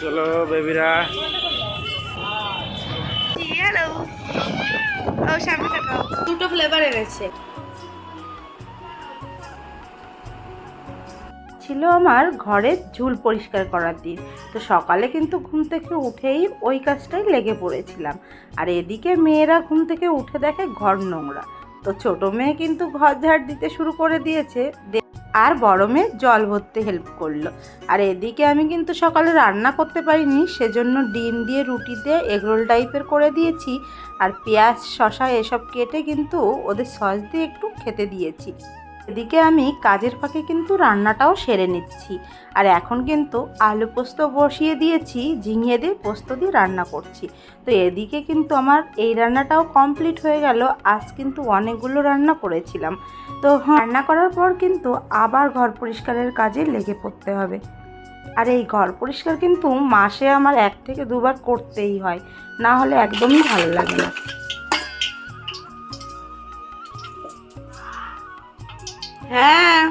চলো বেবিরা। হ্যালো, ও সামনে থাকো। দুটো ফ্লেভার এনেছে। ছিল আমার ঘরের ঝুল পরিষ্কার করার দিন। তো সকালে কিন্তু ঘুম থেকে উঠেই ওই কাজটাই লেগে পড়েছিলাম। আর এদিকে মেয়েরা ঘুম থেকে উঠে দেখে ঘর নোংরা। তো ছোটো মেয়ে কিন্তু ঘর ঝাড় দিতে শুরু করে দিয়েছে, আর বড় মেয়ে জল ভরতে হেল্প করলো। আর এদিকে আমি কিন্তু সকালে রান্না করতে পারিনি, সেজন্য ডিম দিয়ে রুটি দিয়ে এগরোল টাইপের করে দিয়েছি। আর পেঁয়াজ শসা এসব কেটে কিন্তু ওদের সস দিয়ে একটু খেতে দিয়েছি। এদিকে আমি কাজের ফাঁকে কিন্তু রান্নাটাও সেরে নিচ্ছি। আর এখন কিন্তু আলু পোস্ত বসিয়ে দিয়েছি, ঝিঙে দিয়ে পোস্ত দিয়ে রান্না করছি। তো এদিকে কিন্তু আমার এই রান্নাটাও কমপ্লিট হয়ে গেল। আজ কিন্তু অনেকগুলো রান্না করেছিলাম। তো রান্না করার পর কিন্তু আবার ঘর পরিষ্কারের কাজে লেগে পড়তে হবে। আর এই ঘর পরিষ্কার কিন্তু মাসে আমার 1 থেকে 2 বার করতেই হয়, না হলে একদমই ভালো লাগে না। হ্যাঁ,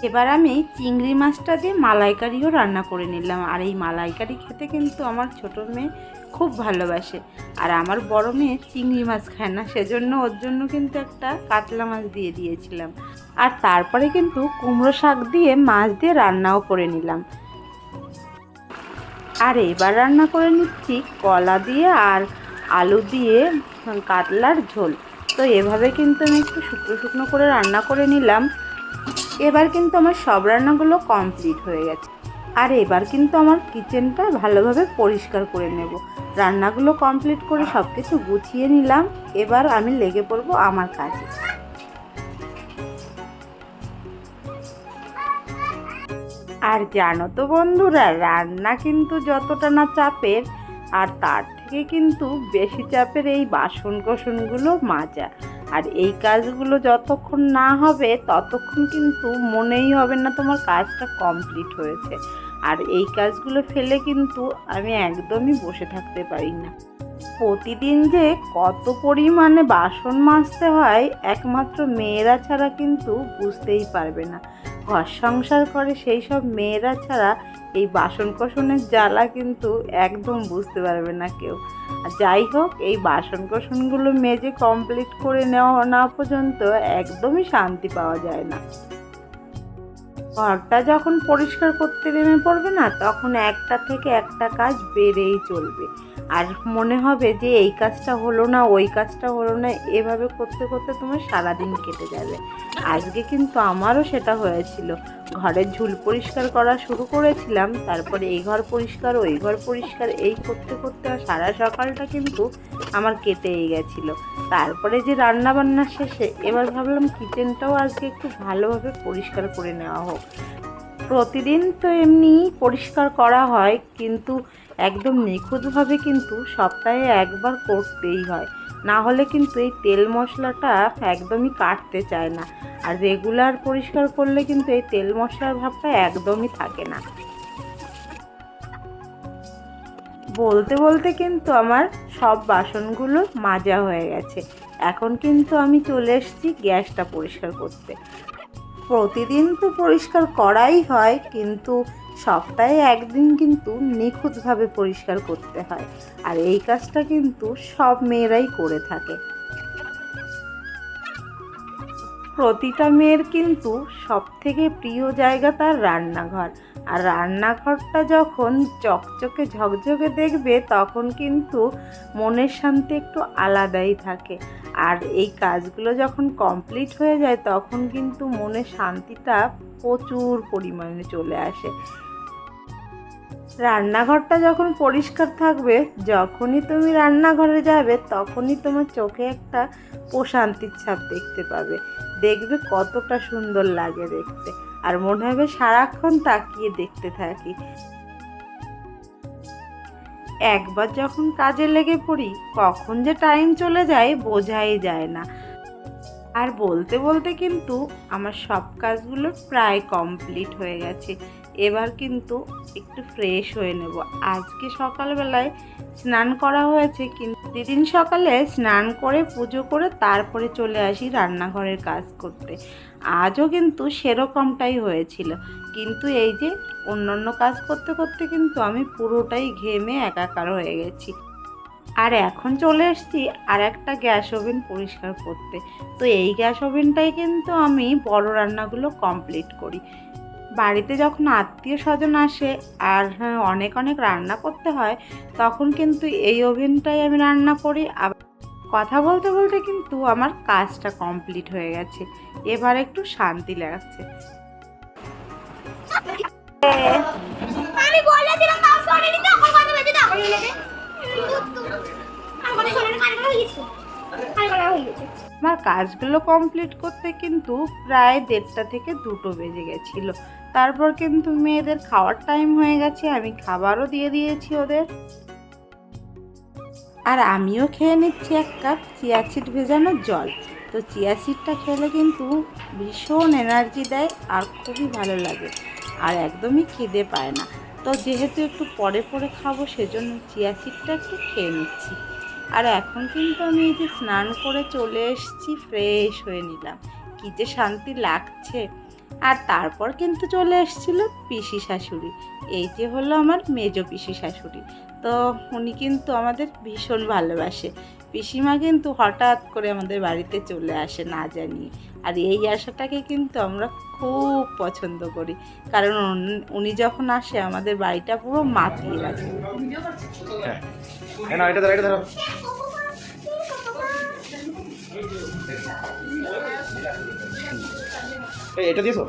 এবার আমি চিংড়ি মাছটা দিয়ে মালাইকারিও রান্না করে নিলাম। আর এই মালাইকারি খেতে কিন্তু আমার ছোটো মেয়ে খুব ভালোবাসে। আর আমার বড় মেয়ে চিংড়ি মাছ খায় না, সেজন্য ওর জন্য কিন্তু একটা কাতলা মাছ দিয়ে দিয়েছিলাম। আর তারপরে কিন্তু কুমড়ো শাক দিয়ে মাছ দিয়ে রান্নাও করে নিলাম। আর এবার রান্না করে নিচ্ছি কলা দিয়ে আর আলু দিয়ে কাতলার ঝোল। তো এভাবে কিন্তু আমি একটু শুকনো শুকনো করে রান্না করে নিলাম। এবার কিন্তু আমার সব রান্নাগুলো কমপ্লিট হয়ে গেছে। আর এবার কিন্তু আমার কিচেনটা ভালোভাবে পরিষ্কার করে নেব। রান্নাগুলো কমপ্লিট করে সব কিছু গুছিয়ে নিলাম। এবার আমি লেগে পড়বো আমার কাজে। আর জানো তো বন্ধুরা, রান্না কিন্তু যতটা না চাপের, আর তার থেকে কিন্তু বেশি চাপের এই বাসন কোসনগুলো মাজা। আর এই কাজগুলো যতক্ষণ না হবে ততক্ষণ কিন্তু মনেই হবে না তোমার কাজটা কমপ্লিট হয়েছে। আর এই কাজগুলো ফেলে কিন্তু আমি একদমই বসে থাকতে পারি না। প্রতিদিন যে কত পরিমাণে বাসন মাজতে হয় একমাত্র মেয়েরা ছাড়া কিন্তু বুঝতেই পারবে না। ঘর সংসার করে সেই সব মেয়েরা ছাড়া এই বাসন কোসনের জ্বালা কিন্তু একদম বুঝতে পারবে না কেউ। আর যাই হোক, এই বাসন কোসনগুলো মেজে কমপ্লিট করে নেওয়া না পর্যন্ত একদমই শান্তি পাওয়া যায় না। ঘরটা যখন পরিষ্কার করতে নেমে পড়বে না, তখন একটা থেকে একটা কাজ বেড়েই চলবে। আর মনে হবে যে এই কাজটা হলো না, ওই কাজটা হলো না, এভাবে করতে করতে তোমার সারাদিন কেটে যাবে। আজকে কিন্তু আমারও সেটা হয়েছিল। ঘরের ঝুল পরিষ্কার করা শুরু করেছিলাম, তারপরে এই ঘর পরিষ্কার ওই ঘর পরিষ্কার এই করতে করতে সারা সকালটা কিন্তু আমার কেটেই গেছিলো। তারপরে যে রান্না বান্না শেষে এবার ভাবলাম কিচেনটাও আজকে একটু ভালোভাবে পরিষ্কার করে নেওয়া হোক। প্রতিদিন তো এমনি পরিষ্কার করা হয়, কিন্তু একদম নিখুঁতভাবে কিন্তু সপ্তাহে একবার করতেই হয়, না হলে কিন্তু এই তেল মশলাটা একদমই কাটতে চায় না। আর রেগুলার পরিষ্কার করলে কিন্তু এই তেল মশলার ভাবটা একদমই থাকে না। বলতে বলতে কিন্তু আমার সব বাসনগুলো মাজা হয়ে গেছে। এখন কিন্তু আমি চলে এসেছি গ্যাসটা পরিষ্কার করতে। প্রতিদিন তো পরিষ্কার করাই হয়, কিন্তু সপ্তাহে একদিন কিন্তু নিখুঁতভাবে পরিষ্কার করতে হয়। আর এই কাজটা কিন্তু সব মেয়েরাই করে থাকে। প্রতিটা মেয়ের কিন্তু সবথেকে প্রিয় জায়গা তার রান্নাঘর। আর রান্নাঘরটা যখন চকচকে ঝকঝকে দেখবে তখন কিন্তু মনের শান্তি একটু আলাদাই থাকে। আর এই কাজগুলো যখন কমপ্লিট হয়ে যায় তখন কিন্তু মনের শান্তিটা প্রচুর পরিমাণে চলে আসে। রান্নাঘরটা যখন পরিষ্কার থাকবে, যখনই তুমি রান্নাঘরে যাবে তখনই তোমার চোখে একটা প্রশান্তির ছাপ দেখতে পাবে। দেখবে কতটা সুন্দর লাগে দেখতে, আর মনে হবে সারাক্ষণ তাকিয়ে দেখতে থাকি। একবার যখন কাজে লেগে পড়ি কখন যে টাইম চলে যায় বোঝাই যায় না। আর বলতে বলতে কিন্তু আমার সব কাজগুলো প্রায় কমপ্লিট হয়ে গেছে। এবার কিন্তু একটু ফ্রেশ হয়ে নেব। আজকে সকালবেলায় স্নান করা হয়েছে, কিন্তু প্রতিদিন সকালে স্নান করে পুজো করে তারপরে চলে আসি রান্নাঘরের কাজ করতে। আজও কিন্তু সেরকমটাই হয়েছিল, কিন্তু এই যে অন্য কাজ করতে করতে কিন্তু আমি পুরোটাই ঘেমে একাকার হয়ে গেছি। আর এখন চলে এসেছি আর একটা গ্যাস ওভেন পরিষ্কার করতে। তো এই গ্যাস ওভেনটাই কিন্তু আমি বড় রান্নাগুলো কমপ্লিট করি। বাড়িতে যখন আত্মীয় স্বজন আসে আর অনেক রান্না করতে হয়, তখন কিন্তু এই ওভেনটাই আমি রান্না করি। আবার কথা বলতে বলতে কিন্তু আমার কাজটা কমপ্লিট হয়ে গেছে, এবার একটু শান্তি লাগছে। আমি বলেছিলাম কাজ করে নিতে, এখন কথা বলতে দাও লেগে আমাদের শরীরে কাজ হয়ে গেছে, আমার কাজগুলো কমপ্লিট করতে কিন্তু প্রায় 1:30 থেকে 2টো বেজে গেছিলো। তারপর কিন্তু মেয়েদের খাওয়ার টাইম হয়ে গেছে, আমি খাবারও দিয়ে দিয়েছি ওদের। আর আমিও খেয়ে নিচ্ছি 1 কাপ চিয়া সিড ভেজানো জল। তো চিয়া সিডটা খেলে কিন্তু ভীষণ এনার্জি দেয় আর খুবই ভালো লাগে, আর একদমই খিদে পায় না। তো যেহেতু একটু পরে খাবো, সেজন্য চিয়া সিডটা একটু খেয়ে নিচ্ছি। আর এখন কিন্তু আমি এই যে স্নান করে চলে এসেছি, ফ্রেশ হয়ে নিলাম, কী যে শান্তি লাগছে। আর তারপর কিন্তু চলে এসেছিলো পিসি শাশুড়ি, এই যে হলো আমার মেজো পিসি শাশুড়ি। তো উনি কিন্তু আমাদের ভীষণ ভালোবাসে। পিসিমা কিন্তু হঠাৎ করে আমাদের বাড়িতে চলে আসে না জানিয়ে, আর এই আশাটাকে কিন্তু আমরা খুব পছন্দ করি, কারণ উনি যখন আসে আমাদের বাড়িটা পুরো মাতিয়ে রাখে। এটা দিয়েছো?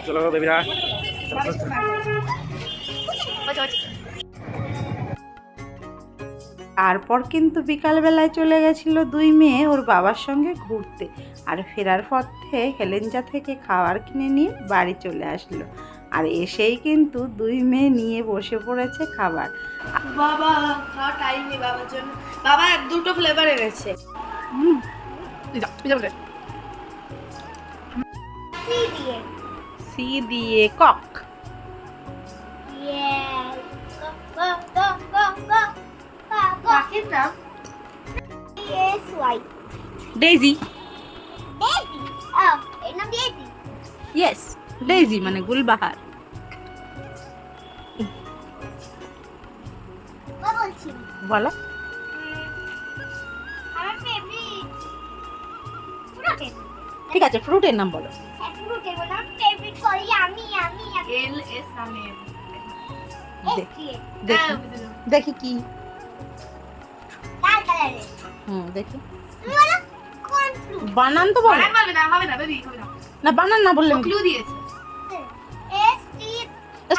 চলো বেবিরা। তারপর কিন্তু বিকালবেলায় চলে গেছিলো 2 মেয়ে ওর বাবার সঙ্গে ঘুরতে, আর ফেরার পথে হেলেঞ্জা থেকে খাবার কিনে নিয়ে বাড়ি চলে আসলো। আর এসেই কিন্তু 2 মেয়ে নিয়ে বসে পড়েছে খাবার। বাবা খাওয়া টাইম নেই বাবার জন্য, বাবা 2টো ফ্লেভার এনেছে। সি দিয়ে কক, কাকের নাম ডেইজি। এর নাম দিয়েছি। ইয়েস, ডেইজি মানে গুলবাহার। বলছি বলো। আমার ফেভারিট ফ্রুটের, ঠিক আছে, ফ্রুটের নাম বলো। ফ্রুটের বললাম ফেভারিট করি আমি এল এস নামে দেখি কি। লাল কালারের। দেখি। তুমি বলো কোন ফ্রুট? বানান তো বলো। বানান বলবে না, হবে না বেবি, হবে না। না, বানান না বললে। ক্লু দিয়েছে। S T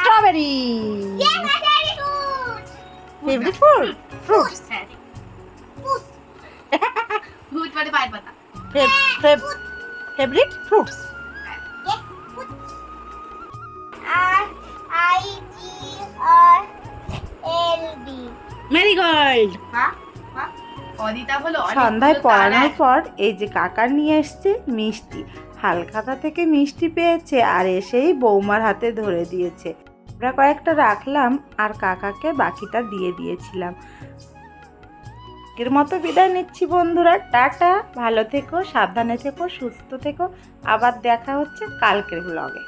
strawberry. Favourite fruit. Fruits হ্যাঁ। ফ্রুট ফ্রুট মানে পায়ের পাতা। Favourite fruits. আর I G R L D marigold. বাহ বাহ। অদিতা হলো সন্ধ্যায় পড়ানোর পর এই যে কাকার নিয়ে এসছে মিষ্টি, হালখাতা থেকে মিষ্টি পেয়েছে আর এসেই বৌমার হাতে ধরে দিয়েছে। আমরা কয়েকটা রাখলাম আর কাকাকে বাকিটা দিয়ে দিয়েছিলাম। এর মতো বিদায় নিচ্ছি বন্ধুরা, টাটা, ভালো থেকো, সাবধানে থেকো, সুস্থ থেকো। আবার দেখা হচ্ছে কালকের ব্লগে।